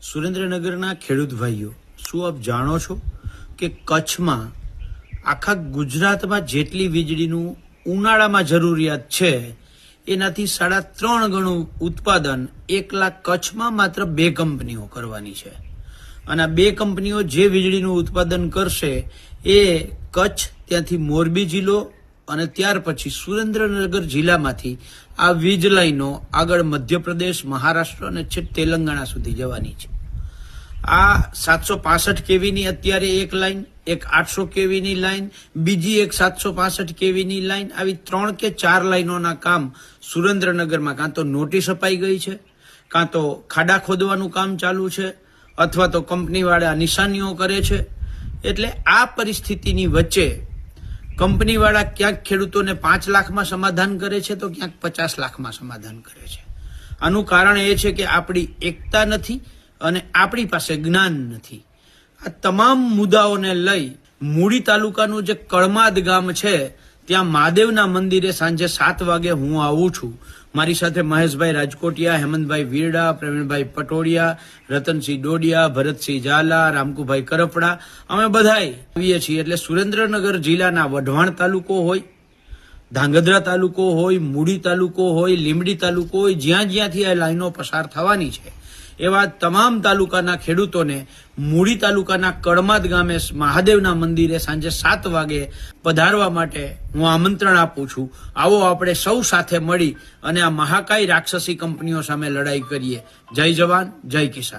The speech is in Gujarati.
સુરેન્દ્રનગરના ખેડૂત ભાઈઓ, શું આપ જાણો છો કે કચ્છમાં આખા ગુજરાતમાં જેટલી વીજળીનું ઉનાળામાં જરૂરિયાત છે એનાથી 3.5 ગણું ઉત્પાદન 1 લાખ કચ્છમાં માત્ર 2 કંપનીઓ કરવાની છે અને આ 2 કંપનીઓ જે વીજળીનું ઉત્પાદન કરશે એ કચ્છ, ત્યાંથી મોરબી જિલ્લો અને ત્યાર પછી સુરેન્દ્રનગર જિલ્લામાંથી આ વીજ લાઈનો આગળ મધ્યપ્રદેશ, મહારાષ્ટ્ર અને છેક તેલંગાણા સુધી જવાની છે। આ 765 કેવીની અત્યારે એક લાઈન, એક 800 કેવીની લાઈન, બીજી એક 765 કેવીની લાઈન, આવી 3 કે 4 લાઈનોના કામ સુરેન્દ્રનગરમાં કાં તો નોટિસ અપાઈ ગઈ છે, કાં તો ખાડા ખોદવાનું કામ ચાલુ છે, અથવા તો કંપનીવાળા નિશાનીઓ કરે છે। એટલે આ પરિસ્થિતિની વચ્ચે કંપનીવાળા ક્યાંક ખેડૂતોને 5 લાખમાં સમાધાન કરે છે તો ક્યાંક 50 લાખમાં સમાધાન કરે છે। આનું કારણ એ છે કે આપણી એકતા નથી અને આપણી પાસે જ્ઞાન નથી। આ તમામ મુદ્દાઓને લઈ મૂળી તાલુકાનું જે કળમાદ ગામ છે ત્યાં મહાદેવના મંદિરે સાંજે 7 વાગે હું આવું છું। મારી સાથે મહેશભાઈ રાજકોટિયા, હેમંતભાઈ વીરડા, પ્રવીણભાઈ પટોડિયા, રતનસિંહ ડોડિયા, ભરતસિંહ ઝાલા, રામકુભાઈ કરપડા, અમે બધાય આવીએ છીએ। એટલે સુરેન્દ્રનગર જિલ્લાના વઢવાણ તાલુકો હોય, ધાંગધ્રા તાલુકો હોય, મૂળી તાલુકો હોય, લીંબડી તાલુકો હોય, જ્યાં જ્યાંથી આ લાઈનો પસાર થવાની છે એવા તમામ તાલુકાના ખેડૂતોને મૂળી તાલુકાના કળમાદ ગામે મહાદેવના મંદિરે સાંજે 7 વાગે પધારવા માટે હું આમંત્રણ આપું છું। આવો આપણે સૌ સાથે મળી અને આ મહાકાય રાક્ષસી કંપનીઓ સામે લડાઈ કરીએ। જય જવાન, જય કિસાન।